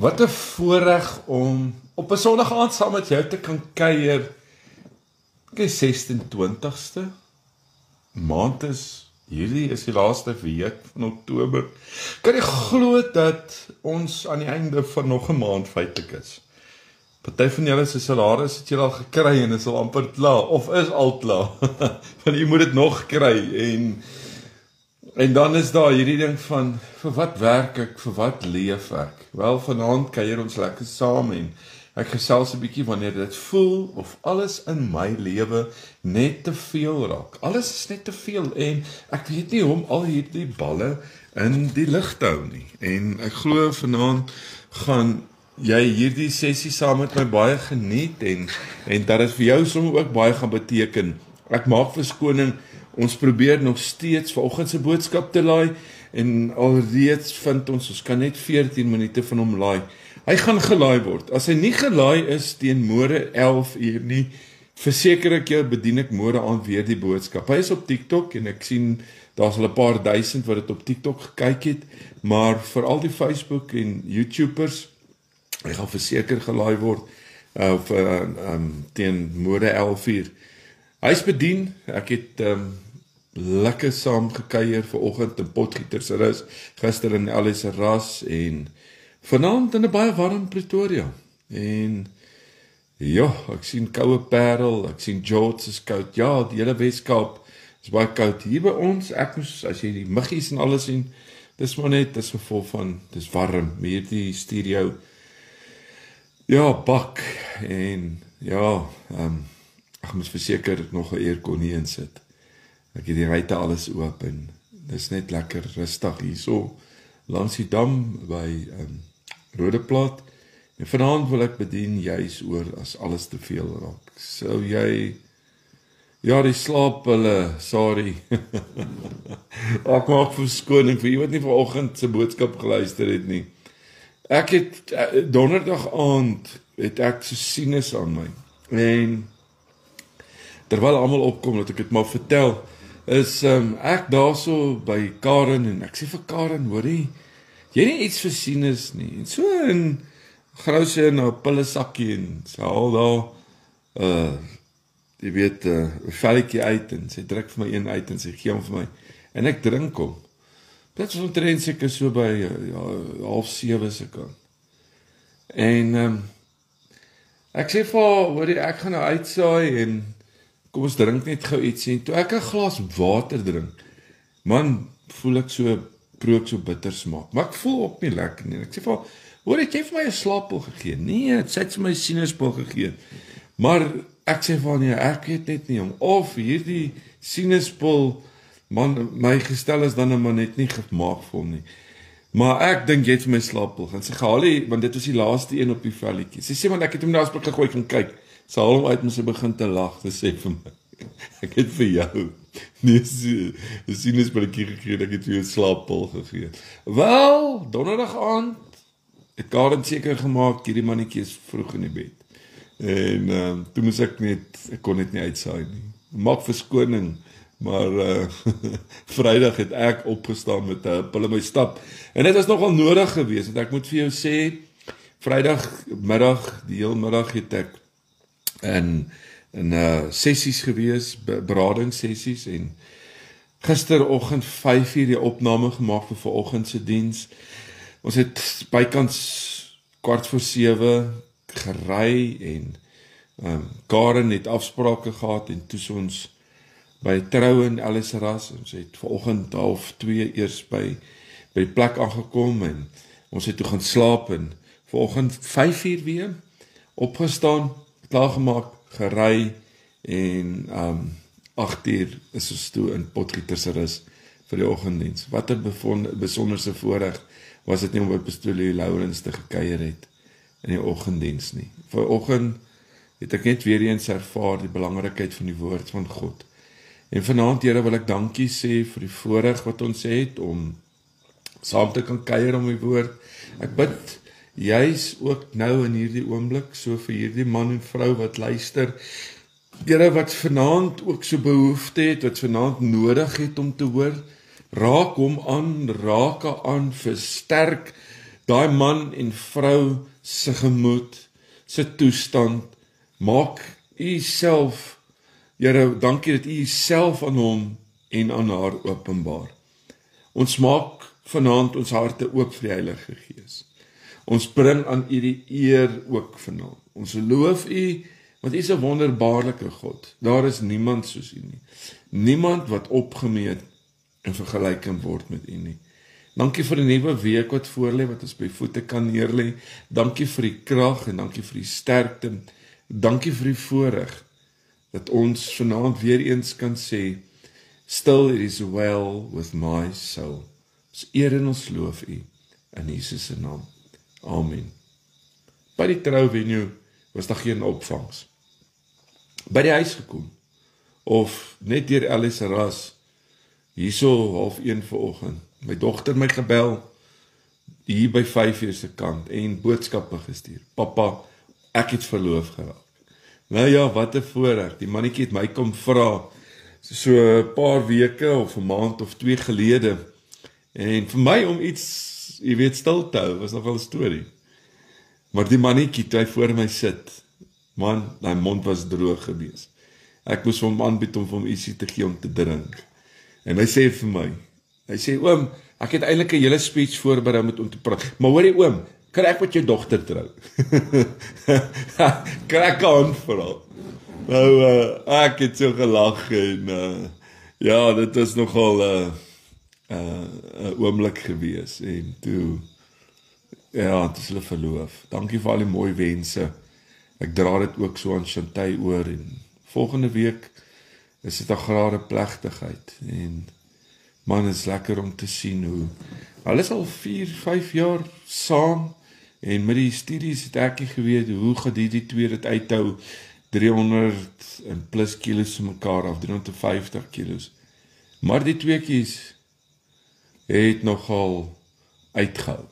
Wat 'n voorreg om op 'n Sondag aand saam met jou te kan kuier. Ek is 26ste maand hierdie is die laaste week van Oktober. Kan jy glo dat ons aan die einde van nog 'n maand feitelik is? Party van julle se salaris het julle al gekry en is al amper klaar of is al klaar. Want jy moet dit nog kry en dan is daar hierdie ding van, vir wat werk ek, vir wat leef ek? Wel, vanaand kuier ons lekker saam en ek gesels 'n bietjie wanneer dit voel of alles in my lewe net te veel raak. Alles is net te veel en ek weet nie hoe om al hierdie balle in die lug te hou nie. En ek glo vanaand gaan jy hierdie sessie saam met my baie geniet en dat dit vir jou sommer ook baie gaan beteken. Ek maak verskoning. Ons probeer nog steeds vanoggend se boodskap te laai en alreeds vind ons kan net 14 minute van hom laai. Hy gaan gelaai word. As hy nie gelaai is teen môre 11:00 nie, verseker ek jou bedien ek môre aand weer die boodskap. Hy is op TikTok en ek sien daar's al 'n paar duisend wat dit op TikTok gekyk het, maar vir al die Facebook en YouTubers, hy gaan verseker gelaai word teen môre 11:00. Hy's bedien. Ek het lekker saam gekuier vanoggend in Potgietersrus, gister in Ellisras en vanaand in 'n baie warm Pretoria. En ja, ek sien Koue Parel, ek sien George is koud. Ja, die hele Weskaap is baie koud. Hier by ons, ek moes, as jy die muggies en alles sien, dis maar net as gevolg van dis warm. Hierdie studio ja, bak en ja, ek moet verseker nog 'n aircon hier insit. Ek het die ruitte alles oop en dis net lekker rustig hierso langs die dam by Rodeplaat. En vanaand wil ek bedien juis oor as alles te veel raak. Sou jy ja, die slaappille, sorry. Ek maak verskoning vir jy wat nie vanoggend se boodskap geluister het nie. Ek het donderdag aand het ek so sinus aan my. En terwyl almal opkom dat ek dit maar vertel, is ek daarso by Karen en ek sê vir Karen, hoorie, jy nie iets vir sinus nie. En so in grou sy in 'n pillesakkie en sy haal daar jy weet 'n velletjie uit en sy druk vir my een uit en sy gee hom vir my en ek drink hom. Dit was omtrent seker so by 6:30 se kant. En ek sê vir haar, hoorie, ek gaan nou uitsaai en kom ons drink net gou ietsie. Toe ek 'n glas water drink, man, voel ek so prook so bitter smaak. Maar ek voel ook nie lekker nie. Ek sê vir haar, hoor, het jy vir my 'n slaappil gegee? Nee, sy het vir my 'n sinuspil gegee. Maar ek sê vir haar, nee, ek weet net nie of hierdie sinuspil, man, my gestel is dan maar net nie gemaak vir hom nie. Maar ek dink jy het vir my slaappil gaan. Sy gehaal, want dit was die laaste een op die velletjie. Sy sê, man, ek het hom daar asperk gegooi gaan kyk. Sy haal hom uit en sy begin te lag. Sy sê vir my, ek het vir jou nie sinuspilletjie gegee, ek het vir jou 'n slaappil gegee. Wel, donderdag aand het Karen seker gemaak, hierdie mannetjie is vroeg in die bed. En toe moes ek kon net nie uitsaai nie. Maak verskoning, maar Vrydag het ek opgestaan met 'n pil in my stap. En dit was nogal nodig geweest, want ek moet vir jou sê, Vrydagmiddag, die heel middag het ek in sessies gewees, beradingssessies en gisteroggend 5:00 die opname gemaak vir vanoggend se diens. Ons het bykans 6:15 gery en Karen het afsprake gehad en toe ons by trou in Ellisras. Ons het vanoggend 1:30 eers by plek aangekom en ons het toe gaan slaap en vanoggend 5:00 weer opgestaan, klaargemaak, gery en 8:00 is ons toe in Potgietersrus vir die oggenddiens. Wat 'n besonderse voorreg was dit nie om by Pastorie Lourens te gekuier het in die oggenddiens nie. Vanoggend het ek net weer eens ervaar die belangrikheid van die woord van God. En vanaand, Here, wil ek dankie sê vir die voorreg wat ons het om saam te kan kuier om die woord. Ek bid juis ook nou in hierdie oomblik, so vir hierdie man en vrou wat luister, Here, wat vanaand ook so behoefte het, wat vanaand nodig het om te hoor, raak hom aan, raak haar aan, versterk daai man en vrou se gemoed, se toestand, maak u self, Here, dankie dat u self aan hom en aan haar openbaar. Ons maak vanaand ons harte oop vir die Heilige Gees. Ons bring aan u die eer ook vanaand. Ons loof u, want u is 'n wonderbaarlike God. Daar is niemand soos u nie. Niemand wat opgemeet in vergelyking word met u nie. Dankie vir 'n nuwe week wat voorlê, wat ons by voete kan neerlê. Dankie vir die krag en dankie vir die sterkte. Dankie vir die voorreg dat ons vanaand weer eens kan sê, still it is well with my soul. Ons eer en ons loof u in Jesus se naam. Amen. By die trouvenue was daar geen opvangs. By die huis gekom, of net deur Alice Ras, hierso 12:30 vanoggend, my dogter my gebel, hier by 5:00 se kant, en boodskappe gestuur. Papa, ek het verloof geraak. Nou ja, wat 'n voorreg, die mannetjie het my kom vra, so 'n paar weke of 'n maand of 2 gelede, en vir my om iets, jy weet, stil te hou, was nogal 'n storie. Maar die mannetjie, toe hy voor my sit, man, my mond was droog gewees. Ek moes hom aanbied om vir hom ietsie te gee om te drink. En hy sê vir my, hy sê, oom, ek het eintlik 'n hele speech voorberei om te praat, maar hoor jy oom, kan ek met jou dogter trou? Kan ek aan verhaal? Nou, ek het so gelag en, ja, dit is nogal 'n oomblik gewees, en toe, ja, het is hulle verloof. Dankie vir al die mooi wense. Ek dra dit ook so aan Chantay oor, en volgende week is dit 'n grade plegtigheid, en man, is lekker om te sien hoe, hulle is al 4-5 jaar saam, en met die studies het ek nie geweet, hoe gaan die twee dit uithou, 300 en plus kilos van mekaar af, 350 kilos, maar die tweekies het nogal uitgehou,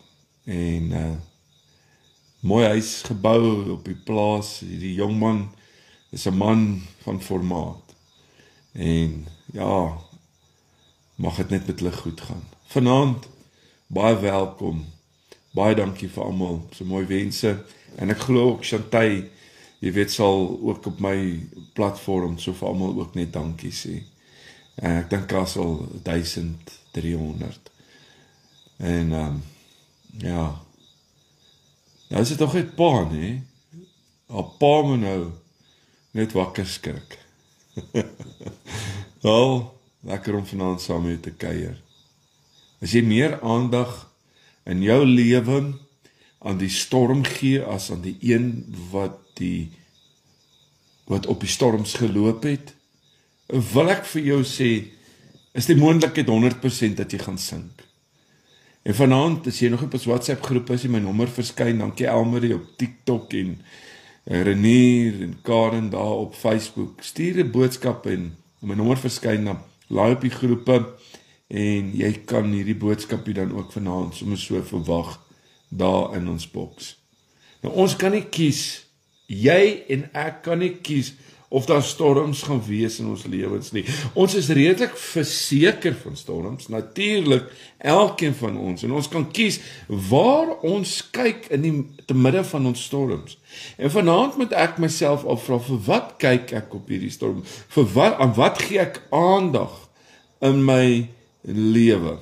en mooi huis gebou op die plaas, die jongman is 'n man van formaat, en ja, mag dit net met hulle goed gaan. Vanaand, baie welkom, baie dankie vir almal, so mooi wense, en ek glo ook Chantay, jy weet, sal ook op my platform, so vir almal ook net dankie sê. Ek dink daar is al 1300, en ja, nou is dit toch net pa, nee? Al pa moet nou net wakker skrik. Wel, lekker om vanaand saam met te kuier. As jy meer aandag in jou lewe aan die storm gee as aan die een wat op die storms geloop het, wil ek vir jou sê, is die moontlikheid 100% dat jy gaan sink. En vanaand, as jy nog op ons WhatsApp groep is, my nommer verskyn, dankie Elmarie op TikTok en Renier en Karen daar op Facebook, stuur 'n boodskap en my nommer verskyn, dan laai op die groepe en jy kan hierdie boodskapie dan ook vanaand sommer so verwag daar in ons boks. Nou ons kan nie kies, jy en ek kan nie kies of daar storms gaan wees in ons lewens nie. Ons is redelik verseker van storms, natuurlik elkeen van ons, en ons kan kies waar ons kyk in te midde van ons storms. En vanaand moet ek myself afvra, vir wat kyk ek op hierdie storm? Aan wat gee ek aandag in my lewe?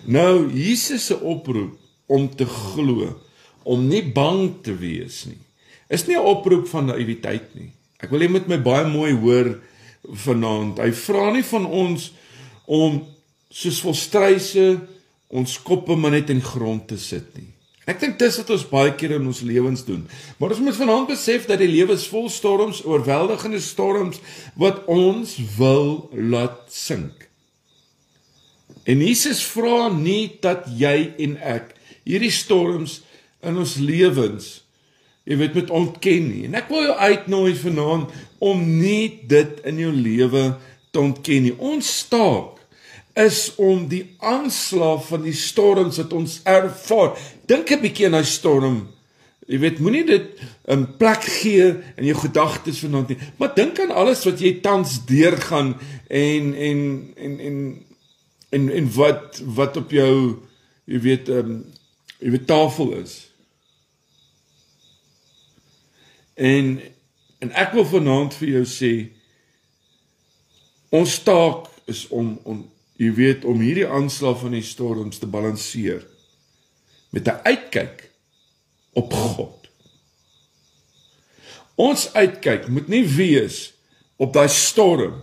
Nou, Jesus se oproep om te glo, om nie bang te wees nie, is nie 'n oproep van naïwiteit nie. Ek wil jy met my baie mooi hoor vanaand. Hy vra nie van ons om soos volstruise ons koppe maar net in die grond te sit nie. Ek dink dis wat ons baie keer in ons lewens doen. Maar ons moet vanaand besef dat die lewe is vol storms, oorweldigende storms wat ons wil laat sink. En Jesus vra nie dat jy en ek hierdie storms in ons lewens, jy weet, met ontken nie. En ek wil jou uitnooi vanaand om nie dit in jou lewe te ontken nie. Ons taak is om die aanslag van die storms wat ons ervaar. Dink 'n bietjie aan die storm. Jy weet, moenie dit 'n plek gee in jou gedagtes vanaand nie. Maar dink aan alles wat jy tans deurgaan en wat op jou, jy weet tafel is. En ek wil vanaand vir jou sê, ons taak is om jy weet, om hierdie aanslag van die storms te balanseer, met 'n uitkyk op God. Ons uitkyk moet nie wees op daai storm,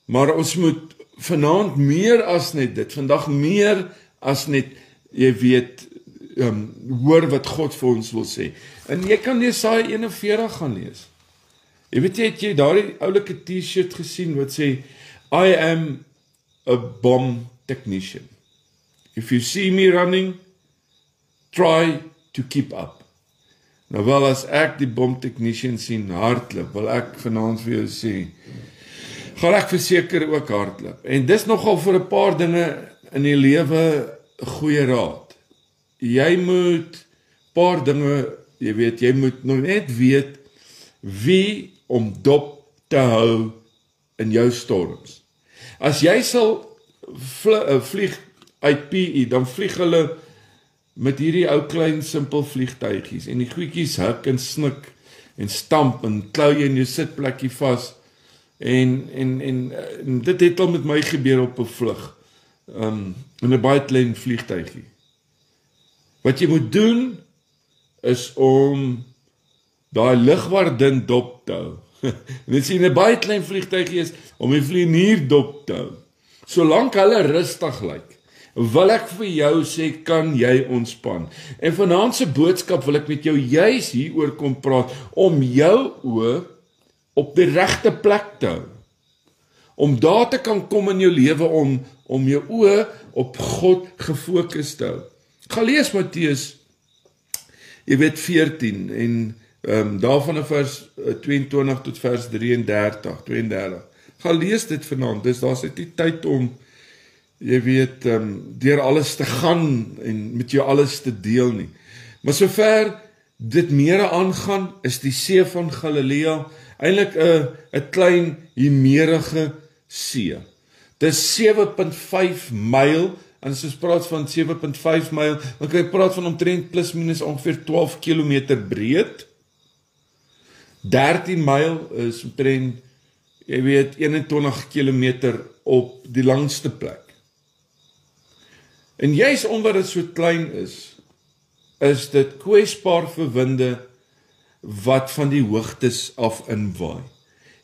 maar ons moet vanaand meer as net dit, vandag meer as net, jy weet, hoor wat God vir ons wil sê. En jy kan Jesaja 41 gaan lees. Jy weet, het jy daardie oulike t-shirt gesien wat sê, I am a bomb technician. If you see me running, try to keep up. Nou wel, as ek die bomb technician sien hardloop, wil ek vanaand vir jou sê, gaan ek verseker ook hardloop. En dis nogal vir 'n paar dinge in die lewe 'n goeie raad. Jy moet paar dinge, jy weet, jy moet nog net weet wie om dop te hou in jou storms. As jy sal vlieg uit PE, dan vlieg hulle met hierdie ou klein simpel vliegtuigies en die goedjies huk en snik en stamp en klou jy in jou sitplekkie vas. En dit het al met my gebeur op 'n vlug, in 'n baie klein vliegtuigie. Wat jy moet doen, is om daai lugwaardin dop te hou. En as jy in 'n baie klein vliegtuigie is, om die vlieënier dop te hou. Solank hulle rustig lyk, wil ek vir jou sê, kan jy ontspan. En vanaand se boodskap wil ek met jou juis hieroor kom praat, om jou oë op die regte plek te hou. Om daar te kan kom in jou lewe, om jou oë op God gefokus te hou. Gaan lees Matteus, jy weet 14, en daarvan in vers 22 tot vers 32. Gaan lees dit vanaand, dus daar's net nie tyd om, jy weet, deur alles te gaan, en met jou alles te deel nie. Maar sover dit meer aangaan, is die see van Galilea, eintlik 'n klein hemerige see. Dis 7.5 myl, en as ons praat van 7.5 myl, dan kan jy praat van omtrent plus minus ongeveer 12 kilometer breed. 13 myl is omtrent, jy weet, 21 kilometer op die langste plek. En juis omdat dit so klein is dit kwesbaar vir winde wat van die hoogtes af inwaai.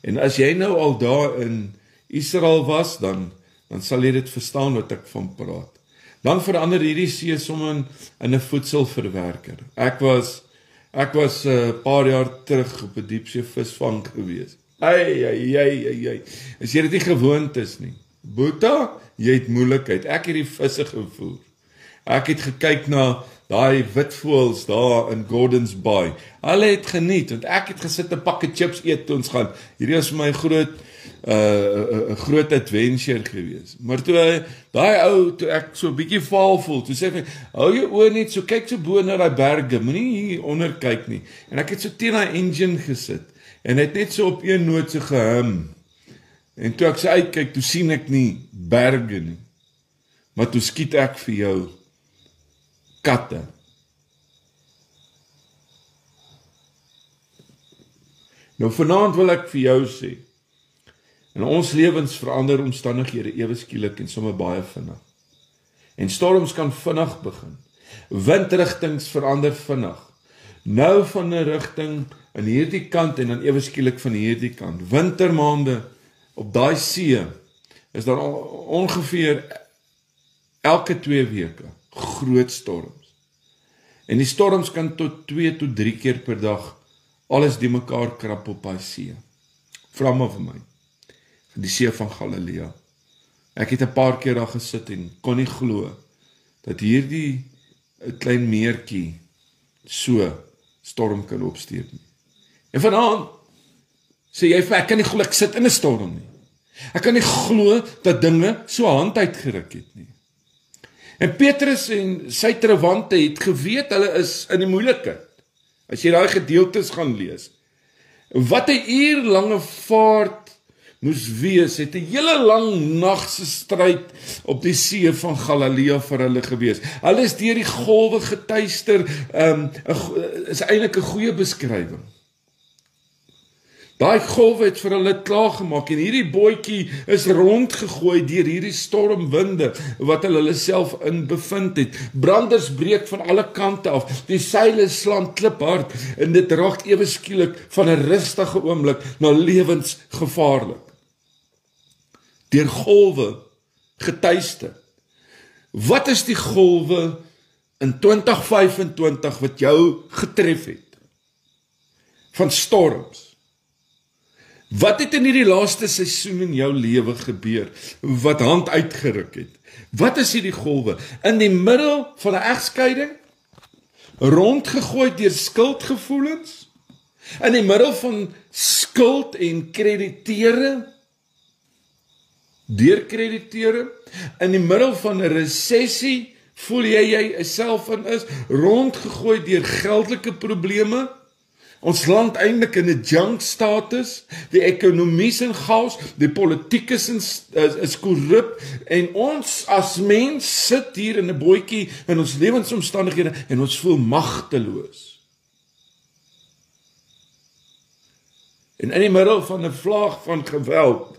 En as jy nou al daar in Israel was, dan sal jy dit verstaan wat ek van praat. Dan verander hierdie see sommer in 'n voedselverwerker. Ek was 'n paar jaar terug op 'n diepsee visvang gewees. Ai. As jy dit nie gewoond is nie. Boeta, jy het moeilikheid. Ek het die visse gevoer. Ek het gekyk na daai witvoëls daar in Gordons Bay. Hulle het geniet, want ek het gesit 'n pakkie chips eet toe ons gaan. Hierdie was vir my 'n groot adventure gewees. Maar toe ek so 'n bietjie vaal voel, toe sê ek, hou jou oë net so, kyk so bo na daai berge, moenie hier onder kyk nie. En ek het so teen daai engine gesit, en het net so op een noot so gehum. En toe ek so uitkyk, toe sien ek nie berge nie. Maar toe skiet ek vir jou katte. Nou vanaand wil ek vir jou sê, in ons lewens verander omstandighede ewe skielik en sommer baie vinnig. En storms kan vinnig begin. Windrigtings verander vinnig. Nou van 'n rigting in hierdie kant en dan ewe skielik van hierdie kant. Wintermaande op daai see is daar ongeveer elke 2 weke groot storms. En die storms kan tot 2 tot 3 keer per dag alles die mekaar krap op daai see. Vra maar vir my. Die see van Galilea. Ek het 'n paar keer daar gesit en kon nie glo dat hierdie 'n klein meertjie so storm kan opsteek nie. En vanaand sê jy vir ek kan nie glo ek sit in 'n storm nie. Ek kan nie glo dat dinge so hand uitgeruk het nie. En Petrus en sy trawante het geweet hulle is in die moeilikheid. As jy daai gedeeltes gaan lees. Wat 'n uurlange vaart moes wees, het 'n hele lang nagse stryd op die see van Galilea vir hulle gewees. Hulle is deur die golwe getuister, is eintlik 'n goeie beskrywing. Daai golwe het vir hulle klaargemaak en hierdie bootjie is rondgegooi deur hierdie stormwinde wat hulle self in bevind het. Branders breek van alle kante af, die seile slaan kliphard en dit raak ewe skielik van 'n rustige oomblik na lewensgevaarlik. Deur golwe getuister. Wat is die golwe in 2025 wat jou getref het? Van storms. Wat het in hierdie laaste seisoen in jou lewe gebeur, wat hand uitgeruk het? Wat is hierdie golwe? In die middel van 'n egskeiding? Rondgegooi deur skuldgevoelens? In die middel van skuld en krediteure? Deur krediteure? In die middel van 'n resessie? Voel jy self in is? Rondgegooi deur geldelike probleme? Ons land eintlik in 'n junk status, die ekonomie is in chaos, die politiek is korrup en ons as mens sit hier in 'n bootjie in ons lewensomstandighede en ons voel magteloos. En in die middel van 'n vlaag van geweld,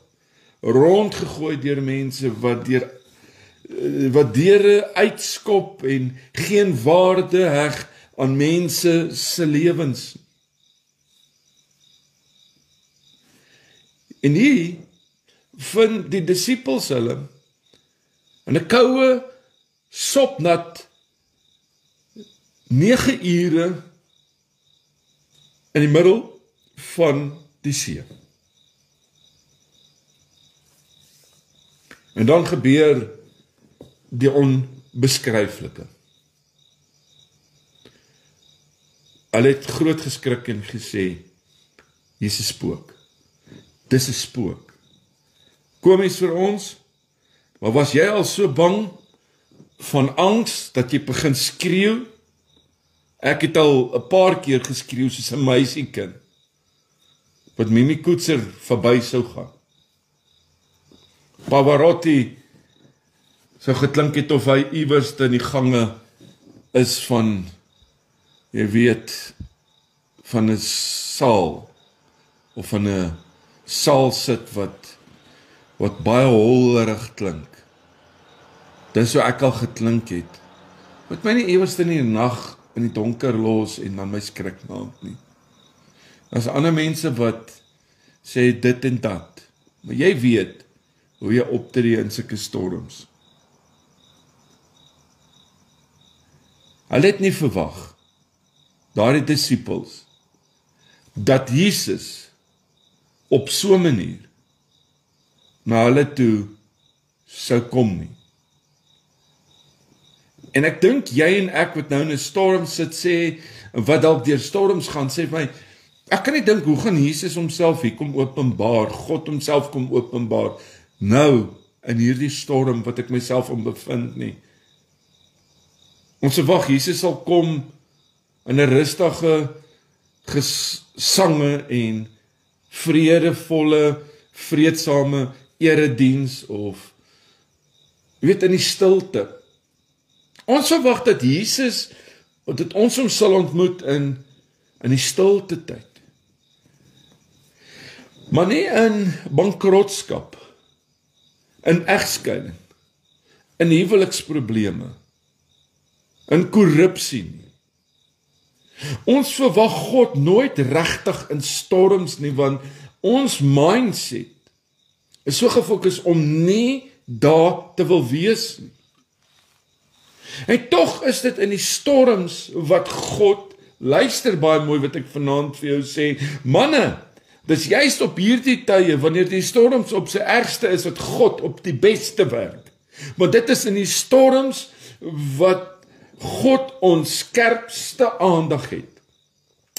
rondgegooi deur mense wat deure uitskop en geen waarde heg aan mense se lewens. En hier vind die disippels hulle in 'n koue sopnat 9 ure in die middel van die see. En dan gebeur die onbeskryflike. Hulle het groot geskrik en gesê, hier is 'n spook. Dis 'n spook. Komies vir ons, maar was jy al so bang van angs dat jy begin skreeu? Ek het al 'n paar keer geskreeu soos 'n meisiekind wat Mimi Koetser verby sou gaan. Pavarotti sou geklink het of hy iewers in die gange is van, jy weet, van 'n saal of van 'n saal sit wat baie hollerig klink. Dis hoe ek al geklink het. Moet my nie eewers in die nag in die donker los en dan my skrik maak nie. Daar's ander mense wat sê dit en dat, maar jy weet hoe jy optree in sulke storms. Hulle het nie verwag, daardie disippels, dat Jesus op so 'n manier na hulle toe sou kom nie. En ek dink jy en ek wat nou in 'n storm sit sê, wat dalk deur storms gaan, sê vir my, ek kan nie dink hoe gaan Jesus homself hier kom openbaar, God homself kom openbaar, nou in hierdie storm wat ek myself in bevind nie. Ons verwag Jesus sal kom in 'n rustige gesange en vredevolle, vreedsame erediens of weet in die stilte. Ons verwag dat Jesus, dat ons hom sal ontmoet in die stilte tyd. Maar nie in bankrotskap, in egskeiding, in huweliksprobleme, in korrupsie nie. Ons verwag God nooit regtig in storms nie, want ons mindset is so gefokus om nie daar te wil wees nie. En tog is dit in die storms wat God, luister baie mooi wat ek vanaand vir jou sê, manne, dis juist op hierdie tye, wanneer die storms op sy ergste is, wat God op die beste werk. Maar dit is in die storms wat God ons skerpste aandag het.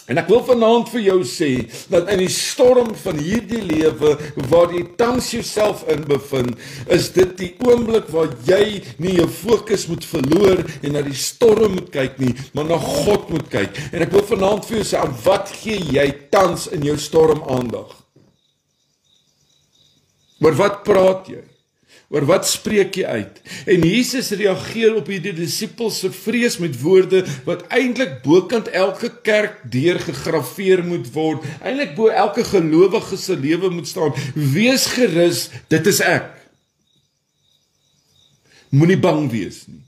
En ek wil vanaand vir jou sê, dat in die storm van hierdie lewe, waar jy tans jouself in bevind, is dit die oomblik waar jy nie jou fokus moet verloor en na die storm moet kyk nie, maar na God moet kyk. En ek wil vanaand vir jou sê, aan wat gee jy tans in jou storm aandag? Oor wat praat jy? Oor wat spreek jy uit? En Jesus reageer op hierdie disippels se vrees met woorde wat eintlik bokant elke kerk deur gegraveer moet word, eintlik bo elke gelowige se lewe moet staan. Wees gerus, dit is ek. Moenie bang wees nie.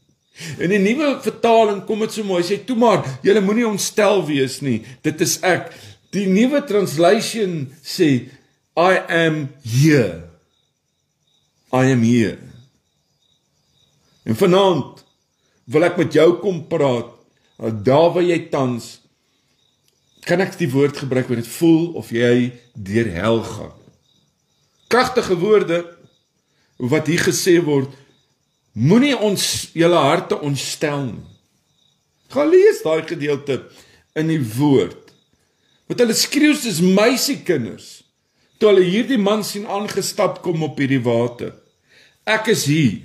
In die nuwe vertaling kom dit so mooi, hy sê, toe maar, julle moenie ontstel wees nie, dit is ek. Die nuwe translation sê, I am here. I am here. En vanaand wil ek met jou kom praat, daar waar jy tans, kan ek die woord gebruik waar dit voel of jy deur hel gaan. Kragtige woorde, wat hier gesê word, moenie ons julle harte ontstel nie. Gaan lees daai gedeelte in die woord. Want hulle skreeu soos meisiekinders, toe hulle hierdie man sien aangestap kom op hierdie water. Ek is hier.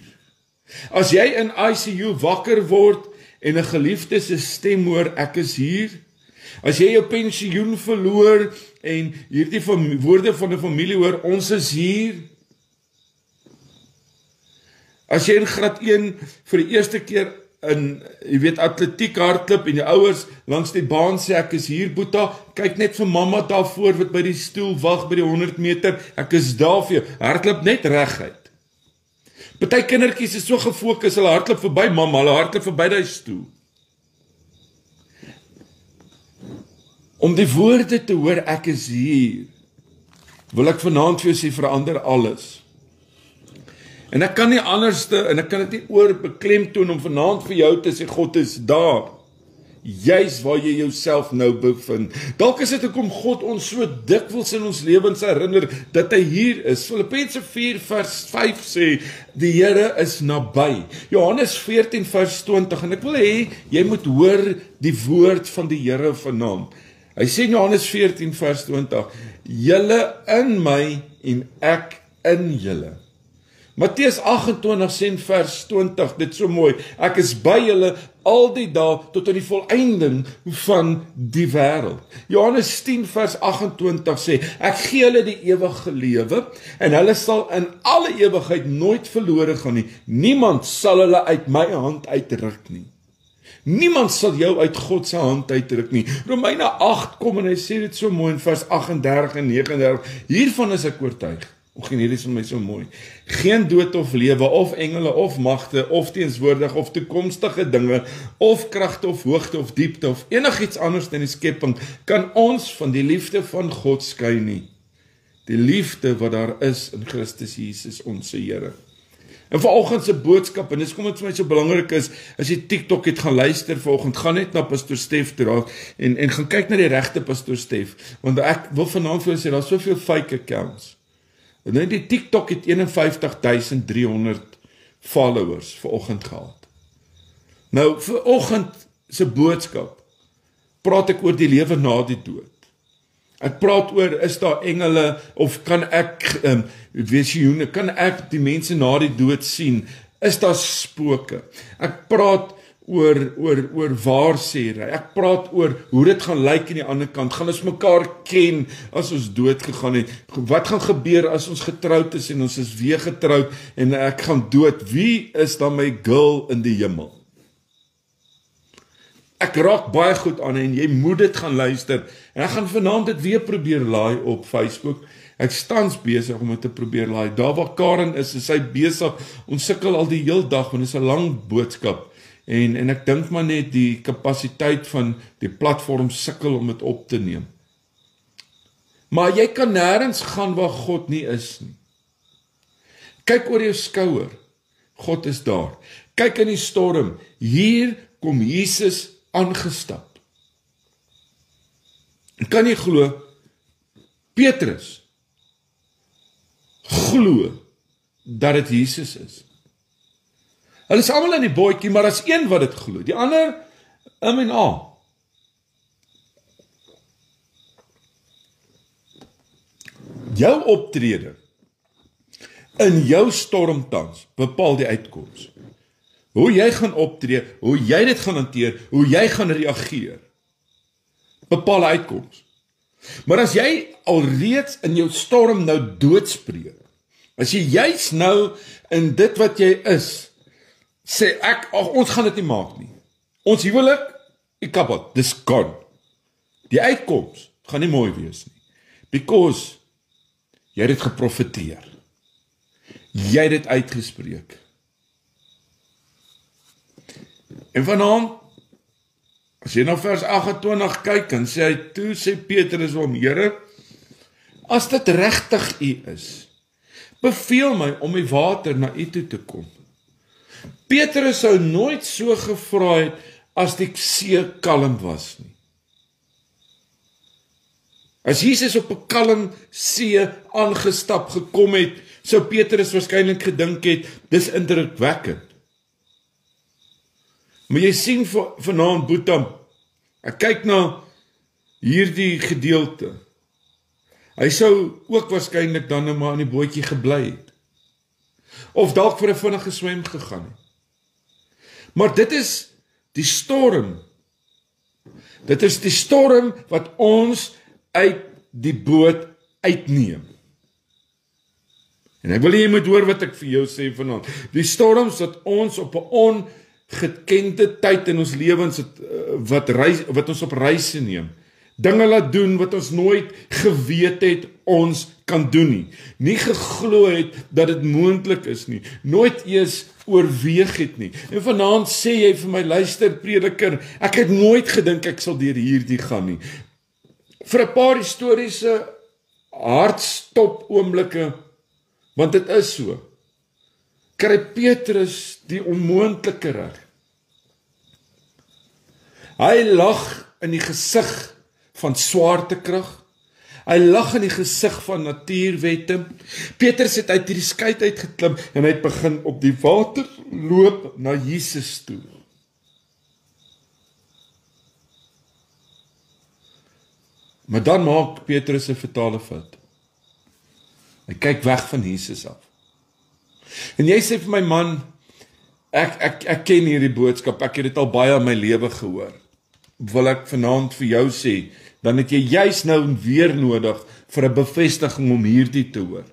As jy in ICU wakker word en 'n geliefde se stem hoor, ek is hier. As jy jou pensioen verloor en hierdie woorde van 'n familie hoor, ons is hier. As jy in graad 1 vir die eerste keer in, atletiek hardloop en die ouers langs die baan sê, ek is hier, Boeta, kyk net vir mamma daarvoor wat by die stoel wag by die 100 meter, ek is daar vir jou, hardloop net reguit. Party kindertjies is so gefokus, hulle hardloop verby mamma, hulle hardloop verby die stoel. Om die woorde te hoor, ek is hier, wil ek vanaand vir jou sê, verander alles. En ek kan nie anderste, en ek kan dit nie oor beklemtoon om vanaand vir jou te sê, God is daar, juis waar jy jouself nou bevind. Dalk is dit hoekom God ons so dikwels in ons lewens herinner, dat hy hier is. Filippense 4 vers 5 sê, die Here is naby. Johannes 14 vers 20, en ek wil hê, jy moet hoor die woord van die Here vanaand. Hy sê in Johannes 14 vers 20, julle in my en ek in julle. Matteus 28 sê in vers 20, dit so mooi, ek is by julle al die dae tot aan die volëinding van die wêreld. Johannes 10 vers 28 sê, ek gee hulle die ewige lewe en hulle sal in alle ewigheid nooit verlore gaan nie. Niemand sal hulle uit my hand uitruk nie. Niemand sal jou uit God se hand uitruk nie. Romeine 8 kom en hy sê dit so mooi in vers 38 en 39, hiervan is ek oortuig. Hierdie is vir my so mooi. Geen dood of lewe, of engele, of magte, of teenswoordig, of toekomstige dinge, of kragte, of hoogte, of diepte, of enigiets anders in die skepping, kan ons van die liefde van God skei nie. Die liefde wat daar is in Christus Jesus, ons Here. En vanoggend se boodskap, en dis kom dit vir my so belangrik is, as jy TikTok het gaan luister vanoggend, gaan net na Pastor Stef toe en gaan kyk na die regte Pastor Stef, want ek wil vanaand vir julle sê, daar is soveel fake accounts. En die TikTok het 51.300 followers vanoggend gehad. Nou, vanoggend se boodskap, praat ek oor die lewe na die dood. Ek praat oor, is daar engele, of kan ek, visioene, kan ek die mense na die dood sien? Is daar spooke? Ek praat oor waarsêry. Ek praat oor hoe dit gaan lyk aan die ander kant. Gaan ons mekaar ken as ons dood gegaan het? Wat gaan gebeur as ons getroud is en ons is weer getroud en ek gaan dood? Wie is dan my girl in die hemel? Ek raak baie goed aan en jy moet dit gaan luister. En ek gaan vanaand dit weer probeer laai op Facebook. Ek staans besig om dit te probeer laai. Daar waar Karen is sy besig. Ons sukkel al die heel dag want dit is 'n lang boodskap. En ek dink maar net die kapasiteit van die platform sukkel om dit op te neem. Maar jy kan nêrens gaan waar God nie is nie. Kyk oor jou skouer. God is daar. Kyk in die storm. Hier kom Jesus aangestap. Kan jy glo? Petrus glo dat dit Jesus is. Hulle is almal in die bootjie, maar as een wat dit glo. Die ander, en a. Jou optrede in jou stormtans bepaal die uitkoms. Hoe jy gaan optree, hoe jy dit gaan hanteer, hoe jy gaan reageer, bepaal die uitkoms. Maar as jy alreeds in jou storm nou doodspreek, As jy juis nou in dit wat jy is, sê ons gaan dit nie maak nie. Ons huwelik, kapot, dis gone. Die uitkoms gaan nie mooi wees nie. Because jy het dit geprofeteer. Jy het dit uitgespreek. En vanaand, as jy na vers 28 kyk, dan sê hy, toe sê Petrus hom, Here, as dit regtig U is, beveel my om die water na U toe te kom. Petrus sou nooit so gevra het as die see kalm was nie. As Jesus op 'n kalm see aangestap gekom het, sou Petrus waarskynlik gedink het, dis indrukwekkend. Maar jy sien vanaand Boetam, ek kyk na hierdie gedeelte. Hy sou ook waarskynlik dan nou maar in die bootjie gebly het. Of dalk vir 'n vinnige swem gegaan het. Maar dit is die storm. Dit is die storm wat ons uit die boot uitneem. En ek wil jy moet hoor wat ek vir jou sê vanaand. Die storms wat ons op 'n ongekende tyd in ons lewens wat ons op reise neem. Dinge laat doen wat ons nooit geweet het ons kan doen nie. Nie geglo het dat dit moontlik is nie. Nooit eers oorweeg het nie. En vanaand sê jy vir my, luister prediker, ek het nooit gedink ek sal deur hierdie gaan nie. Vir 'n paar historiese hartstop oomblikke, want dit is so, kry Petrus die onmoontlike reg. Hy lag in die gesig van swaartekrag. Hy lag in die gesig van natuurwette. Petrus het uit die skei uitgeklim en hy het begin op die water loop na Jesus toe. Maar dan maak Petrus 'n fatale fout. Hy kyk weg van Jesus af. En jy sê vir my man, ek ken hierdie boodskap, ek het dit al baie in my lewe gehoor. Wil ek vanaand vir jou sê, dan het jy juis nou weer nodig vir 'n bevestiging om hierdie te hoor.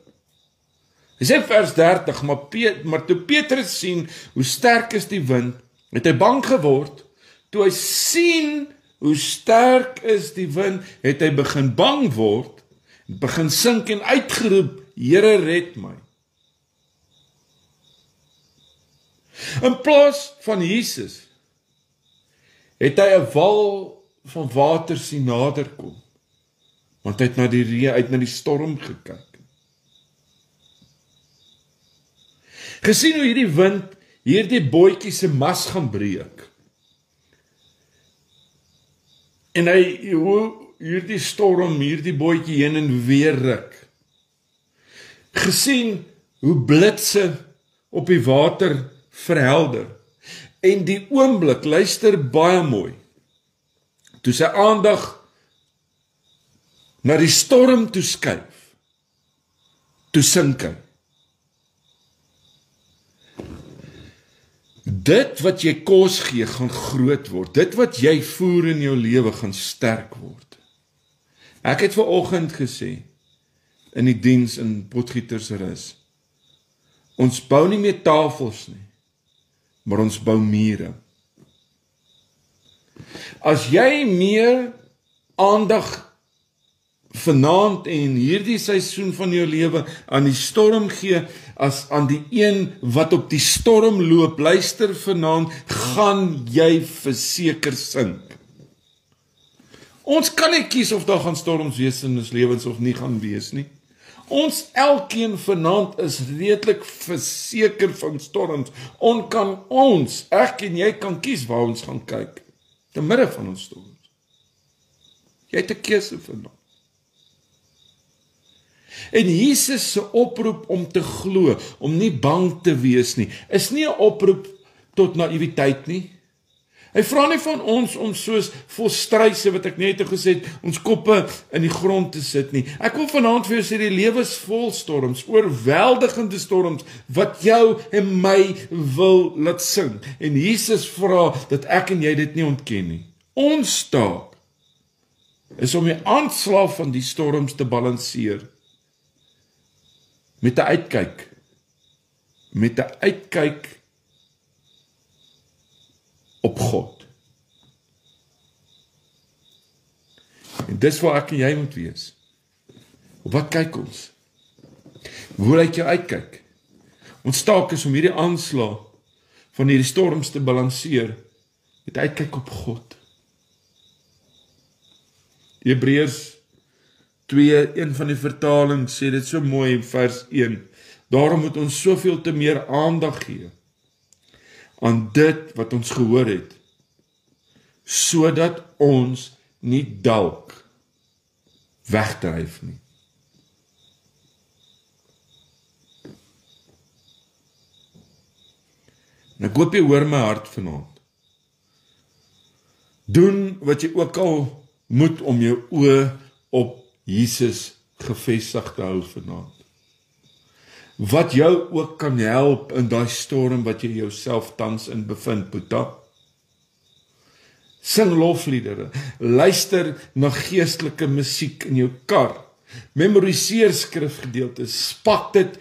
Hy sê vers 30, maar toe Petrus sien hoe sterk is die wind, het hy bang geword. Toe hy sien hoe sterk is die wind, het hy begin bang word, begin sink en uitgeroep, Here red my. In plaas van Jesus, het hy 'n wal van water sien naderkom, want hy het uit na die storm gekyk. Gesien hoe hierdie wind hierdie bootjie se mas gaan breek. En hoe hierdie storm hierdie bootjie heen en weer ruk. Gesien hoe blitse op die water verhelder. En die oomblik, luister baie mooi, toe sy aandag na die storm toe skuif, toe sink hy. Dit wat jy kos gee, gaan groot word. Dit wat jy voer in jou lewe, gaan sterk word. Ek het vanoggend gesê, in die diens in Potgietersrus, ons bou nie meer tafels nie, maar ons bou mure. As jy meer aandag vanaand en hierdie seisoen van jou lewe aan die storm gee, as aan die een wat op die storm loop, luister vanaand, gaan jy verseker sink. Ons kan nie kies of daar gaan storms wees in ons lewens of nie gaan wees nie. Ons elkeen vanaand is redelik verseker van storms. Ek en jy kan kies waar ons gaan kyk, te midde van ons storms. Jy het 'n keuse vanaand. En Jesus se oproep om te glo, om nie bang te wees nie, is nie 'n oproep tot naïwiteit nie. Hy vra nie van ons om soos vol struise wat ek net gesê het, ons koppe in die grond te sit nie. Ek wil vanaand vir jou sê, die lewe is vol storms, oorweldigende storms wat jou en my wil laat sing. En Jesus vra dat ek en jy dit nie ontken nie. Ons taak is om die aanslag van die storms te balanseer met 'n uitkyk. Met 'n uitkyk op God. En dis waar ek en jy moet wees. Op wat kyk ons? Hoe lyk jou uitkyk? Ons taak is om hierdie aanslag van hierdie storms te balanseer met uitkyk op God. Hebreërs 2, een van die vertalings sê dit so mooi in vers 1. Daarom moet ons soveel te meer aandag gee aan dit wat ons gehoor het, sodat ons nie dalk wegdryf nie. En ek hoop jy hoor my hart vanaand. Doen wat jy ook al moet om jou oë op Jesus gefestig te hou vanaand. Wat jou ook kan help in daai storm wat jy jouself tans in bevind, Boeta. Sing lofliedere, luister na geestelike musiek in jou kar, memoriseer skrifgedeeltes, spak dit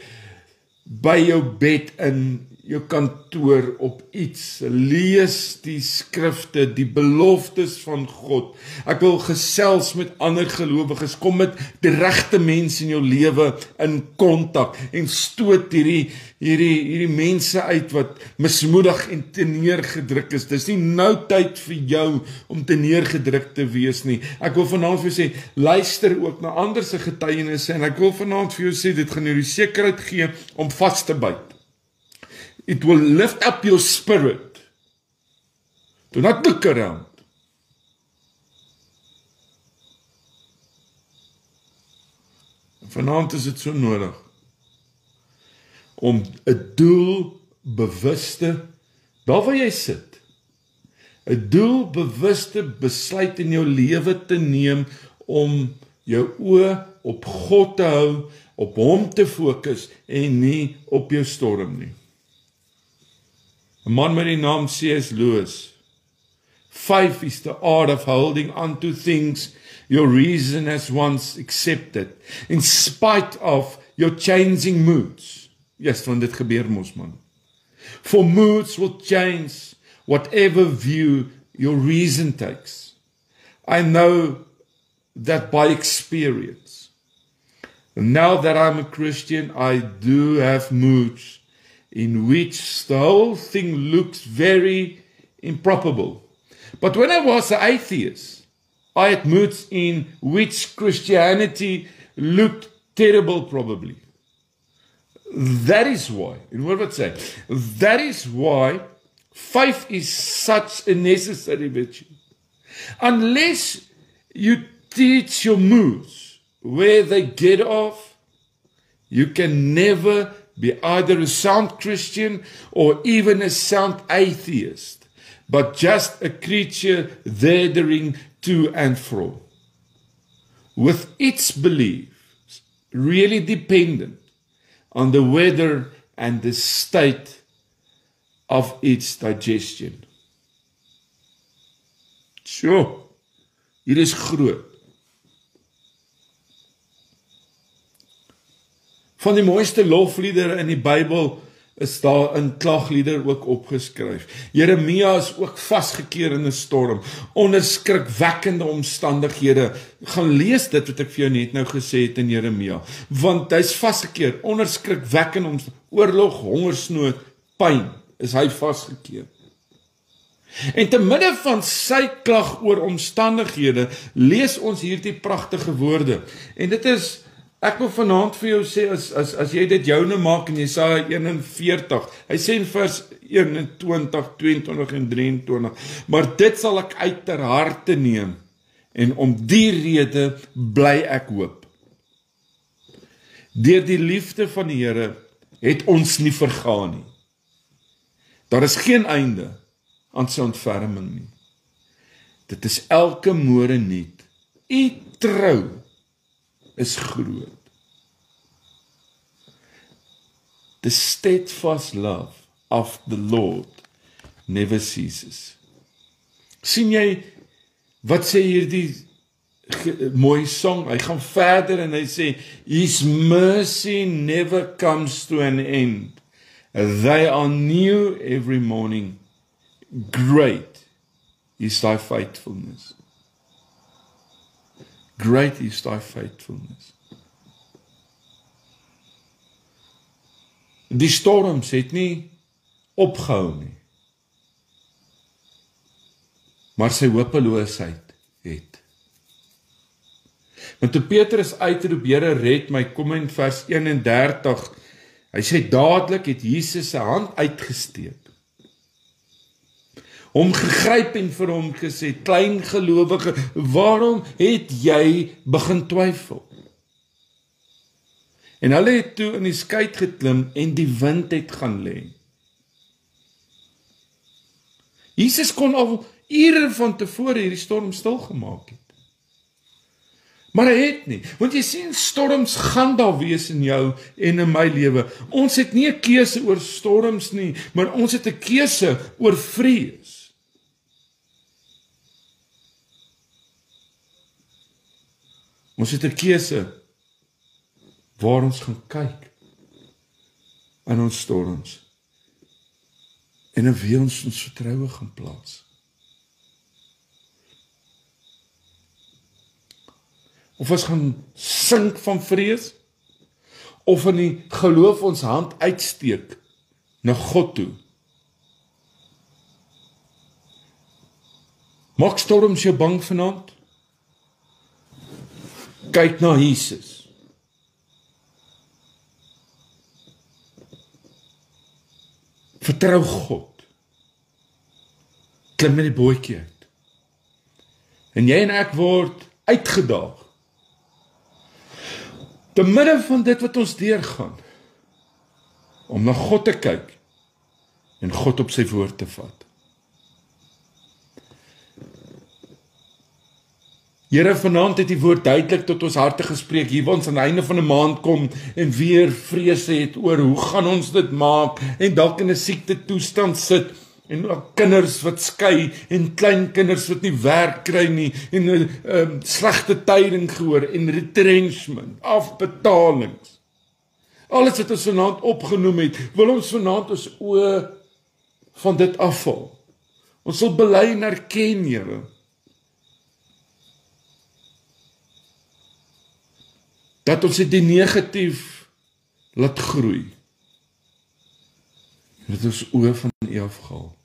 by jou bed in jou kantoor op iets, lees die skrifte, die beloftes van God. Ek wil gesels met ander gelowiges, kom met die regte mense in jou lewe in kontak en stoot hierdie mense uit wat mismoedig en teneergedruk is. Dis nie nou tyd vir jou om teneergedruk te wees nie. Ek wil vanaand vir jou sê, luister ook na ander se getuienisse en ek wil vanaand vir jou sê, dit gaan jou die sekerheid gee om vas te byt. It will lift up your spirit. Do not look around. Vanaand is dit so nodig om 'n doelbewuste, daar waar jy sit, 'n doelbewuste besluit in jou lewe te neem om jou oë op God te hou, op hom te fokus en nie op jou storm nie. 'n man met die naam C.S. Lewis. 5 is the art of holding on to things your reason has once accepted, in spite of your changing moods. Yes, want dit gebeur mos man. For moods will change whatever view your reason takes. I know that by experience. Now that I'm a Christian, I do have moods in which the whole thing looks very improbable. But when I was an atheist, I had moods in which Christianity looked terrible probably. That is why, en hoor wat sê, that is why faith is such a necessary virtue. Unless you teach your moods where they get off, you can never be either a sound Christian or even a sound atheist, but just a creature dithering to and fro, with its beliefs really dependent on the weather and the state of its digestion. Sure, hier is groot. Van die mooiste lofliedere in die Bybel is daar in klaglieder ook opgeskryf. Jeremia is ook vasgekeer in 'n storm, onder skrikwekkende omstandighede. Gaan lees dit wat ek vir jou net nou gesê het in Jeremia, want hy's vasgekeer onder skrikwekkende oorlog, hongersnood, pyn, is hy vasgekeer. En te midde van sy klag oor omstandighede, lees ons hierdie pragtige woorde. En dit is, ek wil vanaand vir jou sê, as jy dit joune maak in Jesaja 41, hy sê in vers 21, 22 en 23, maar dit sal ek uit ter harte neem, en om die rede bly ek hoop. Deur die liefde van die Here het ons nie vergaan nie. Daar is geen einde aan sy ontferming nie. Dit is elke môre nuut. U trou is groot. The steadfast love of the Lord never ceases. Sien jy, wat sê hierdie mooi song. Hy gaan verder en hy sê, His mercy never comes to an end. They are new every morning. Great is thy faithfulness. Great is thy faithfulness. Die storms het nie opgehou nie. Maar sy hopeloosheid het. Want toe Petrus uitroep, Here red my, kom in vers 31, hy sê dadelik het Jesus sy hand uitgesteek. Hom gegryp en vir hom gesê, klein gelowige, waarom het jy begin twyfel? En hulle het toe in die skei geklim en die wind het gaan lê. Jesus kon al ure van tevore hierdie storm stilgemaak het. Maar hy het nie, want jy sien, storms gaan daar wees in jou en in my lewe. Ons het nie 'n keuse oor storms nie, maar ons het 'n keuse oor vrees. Ons het 'n keuse waar ons gaan kyk in ons storms en in wie ons vertroue gaan plaas. Of ons gaan sink van vrees, of in die geloof ons hand uitsteek na God toe. Maak storms jou bang vanaand? Kyk na Jesus. Vertrou God. Klim met die bootjie uit. En jy en ek word uitgedaag. Te midde van dit wat ons deurgaan, om na God te kyk en God op sy woord te vat. Here, vanaand het die woord duidelik tot ons harte gespreek, hier waar ons aan die einde van 'n maand kom en weer vrese het oor hoe gaan ons dit maak en dalk in 'n siekte toestand sit en ook kinders wat skei en kleinkinders wat nie werk kry nie en slegte tyding gehoor en retrenchment, afbetalings. Alles wat ons vanaand opgenoem het, wil ons vanaand ons oë van dit afval. Ons sal bely en erken, Here, dat ons die negatief laat groei. En dat ons oë van U afhaal.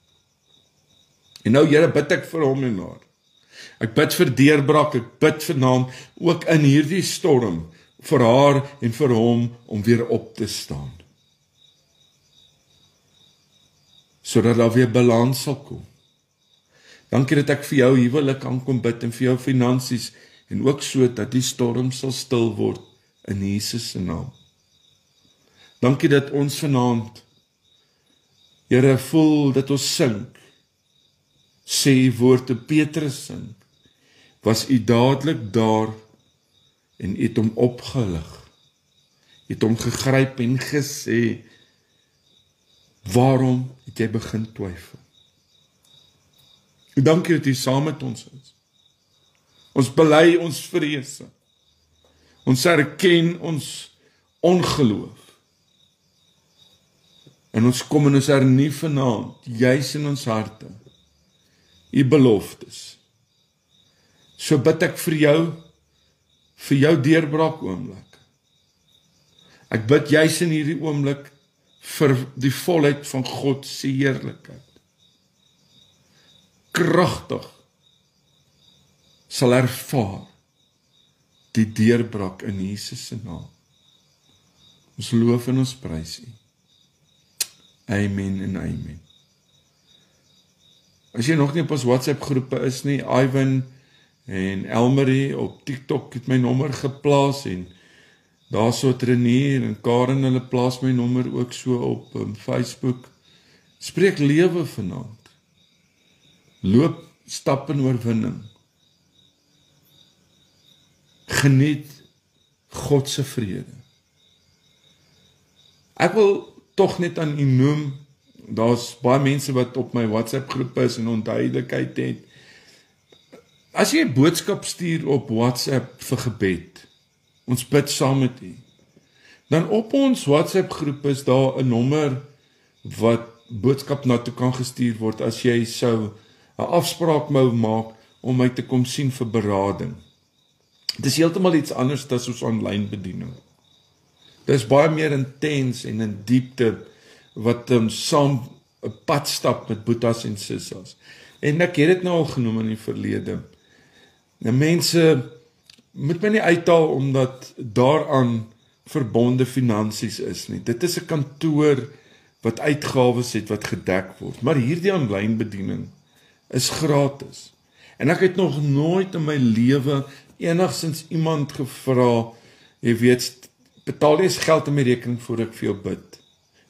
En nou, Here, bid ek vir hom en haar. Ek bid vir deurbraak, ek bid vanaand ook in hierdie storm vir haar en vir hom om weer op te staan. Sodat daar weer balans sal kom. Dankie dat ek vir jou huwelik kan kom bid en vir jou finansies en ook so dat die storm sal stil word in Jesus se naam. Dankie dat ons vanaand, Here, voel dat ons sink. Sê U woord te Petrus sink. Was U dadelik daar en U het hom opgelig. U het hom gegryp en gesê, waarom het jy begin twyfel? Dankie dat U saam met ons is. Ons bely ons vrese. Ons erken ons ongeloof. En ons kom en ons hernie vanaand, juis in ons harte, U beloftes. So bid ek vir jou deurbraak oomblik. Ek bid juis in hierdie oomblik vir die volheid van God se heerlikheid. Kragtig sal ervaar die deurbraak in Jesus se naam. Ons loof en ons prys U. Amen en amen. As jy nog nie op ons WhatsApp groepe is nie, Ivan en Elmarie op TikTok het my nommer geplaas en daar so Trenier en Karen, hulle plaas my nommer ook so op Facebook. Spreek lewe vanaand. Loop stap in oorwinning. Geniet God se vrede. Ek wil tog net aan U noem, daar's baie mense wat op my WhatsApp groep is en onduidelikheid het. As jy 'n boodskap stuur op WhatsApp vir gebed, ons bid saam met u, dan op ons WhatsApp groep is daar 'n nommer wat boodskap na toe kan gestuur word as jy sou 'n afspraak wou maak om my te kom sien vir berading. Dit is heeltemal iets anders as ons aanlyn bediening. Dit is baie meer intens en in diepte wat saam 'n pad stap met boetas en sissas. En ek het dit nou al genoem in die verlede. Nou mense moet my nie uithaal omdat daaraan verbonde finansies is nie. Dit is 'n kantoor wat uitgawes het wat gedek word. Maar hierdie aanlyn bediening is gratis. En ek het nog nooit in my lewe enigsins iemand gevra, jy weet, betaal jy geld in my rekening voor ek vir jou bid,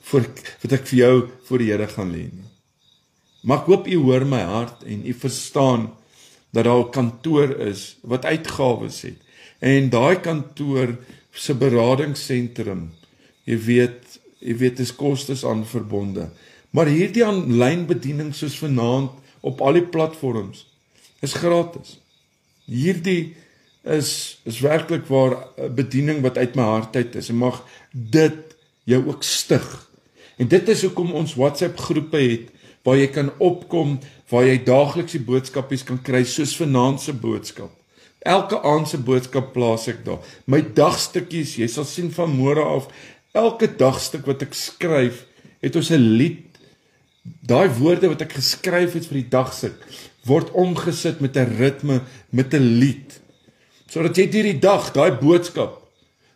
voordat ek vir jou voor die Here gaan lê nie. Maar ek hoop u hoor my hart en u verstaan dat daar 'n kantoor is wat uitgawes het. En daai kantoor se beradingsentrum, jy weet is kostes aan verbonde. Maar hierdie aanlyn bediening soos vanaand op al die platforms is gratis. Hierdie is werklik waar 'n bediening wat uit my hart uit is en mag dit jou ook stig. En dit is hoekom ons WhatsApp groepe het waar jy kan opkom, waar jy daagliks die boodskapies kan kry soos vanaand se boodskap. Elke aand se boodskap plaas ek daar. My dagstukkies, jy sal sien van môre af, elke dagstuk wat ek skryf, het ons 'n lied. Daai woorde wat ek geskryf het vir die dagstuk word omgesit met 'n ritme, met 'n lied. Sodat jy deur die dag daai boodskap,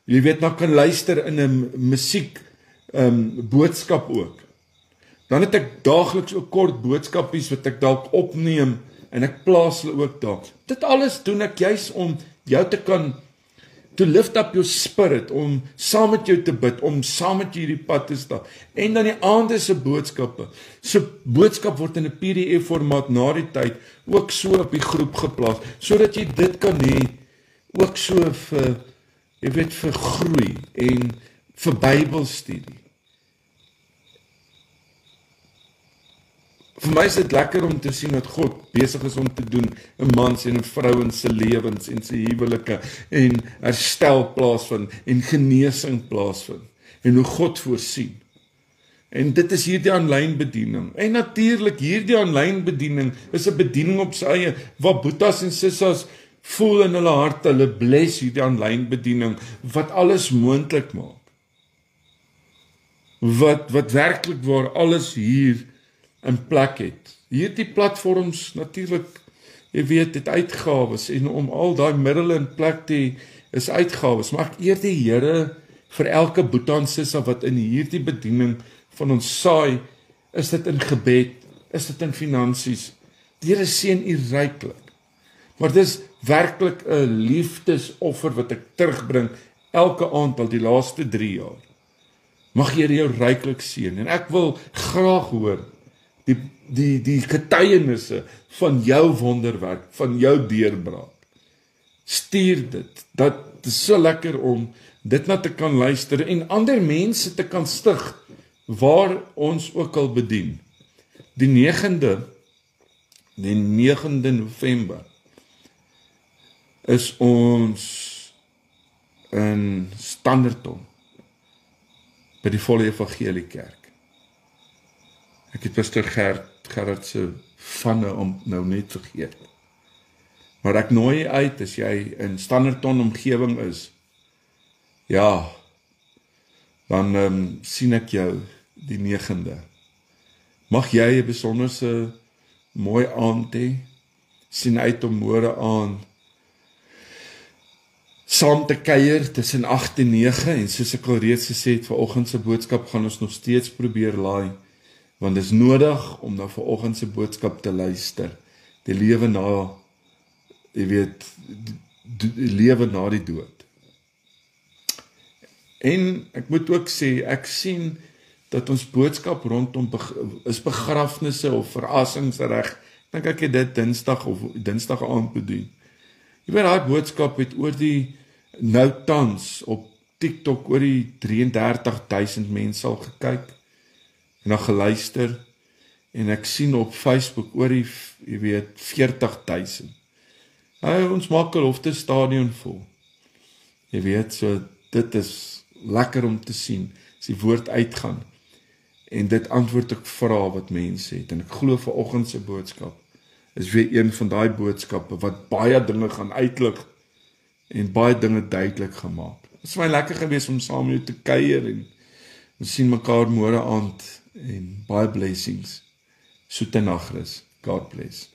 jy weet, nou kan luister in 'n musiek boodskap ook. Dan het ek daagliks ook kort boodskapies wat ek dalk opneem en ek plaas hulle ook daar. Dit alles doen ek juis om jou te kan to lift up your spirit, om saam met jou te bid, om saam met jou hierdie pad te stap. En dan die aande se boodskappe. So boodskap word in 'n PDF formaat na die tyd ook so op die groep geplaas, sodat jy dit kan hê ook so vir, jy weet, vir groei en vir Bybelstudie. Vir my is dit lekker om te sien wat God besig is om te doen in mans en in vrouens se lewens en se huwelike en herstel plaasvind en genesing plaasvind en hoe God voorsien. En dit is hierdie aanlyn bediening. En natuurlik hierdie aanlyn bediening is 'n bediening op sy eie waar boetas en sissas voel in hulle harte, hulle bless hierdie aanlyn bediening wat alles moontlik maak. Wat werklik waar alles hier in plek het. Hierdie platforms natuurlik, jy weet, het uitgawes en om al daai middele in plek te hê is uitgawes, maar ek eer die Here vir elke boeta en sissa wat in hierdie bediening van ons saai, is dit in gebed, is dit in finansies. Die Here seën u ryklik. Maar dis werklik 'n liefdesoffer wat ek terugbring elke aand al die laaste 3 jaar. Mag Here jou ryklik seën en ek wil graag hoor die getuienisse van jou wonderwerk, van jou deurbraak. Stuur dit. Dat is so lekker om dit na te kan luister en ander mense te kan stig waar ons ook al bedien. Die 9de November is ons in Standerton by die Volle Evangelie Kerk. Ek het Pastor Gerard se vanne om nou net vergeet. Maar ek nooi jy uit as jy in Standerton omgewing is. Ja, dan sien ek jou die 9de. Mag jy 'n besonderse mooi aand hê. Sien uit om môre aan saam te kuier tussen 8 en 9 en soos ek al reeds gesê het, vanoggend se boodskap gaan ons nog steeds probeer laai. Want dit is nodig om na vanoggend se boodskap te luister. Die lewe na, jy weet, die lewe na die dood. En ek moet ook sê, ek sien dat ons boodskap rondom is begrafnisse of verrassingsreg. Dink ek het dit Dinsdag aand bedien. Jy weet, daai boodskap het oor die nou tans op TikTok oor die 33,000 mense al gekyk en dan geluister en ek sien op Facebook oor die, jy weet, 40,000. Ons maak 'n Loftus stadion vol. Jy weet, so dit is lekker om te sien, as die woord uitgaan, en dit antwoord ek vrae wat mense het, en ek glo vanoggend se boodskap, is weer een van daai boodskappe, wat baie dinge gaan uitlig, en baie dinge duidelik gemaak. Het is my lekker gewees om saam met jou te kuier, en ons sien mekaar môre aand, en baie blessings, soete nagrus, God bless.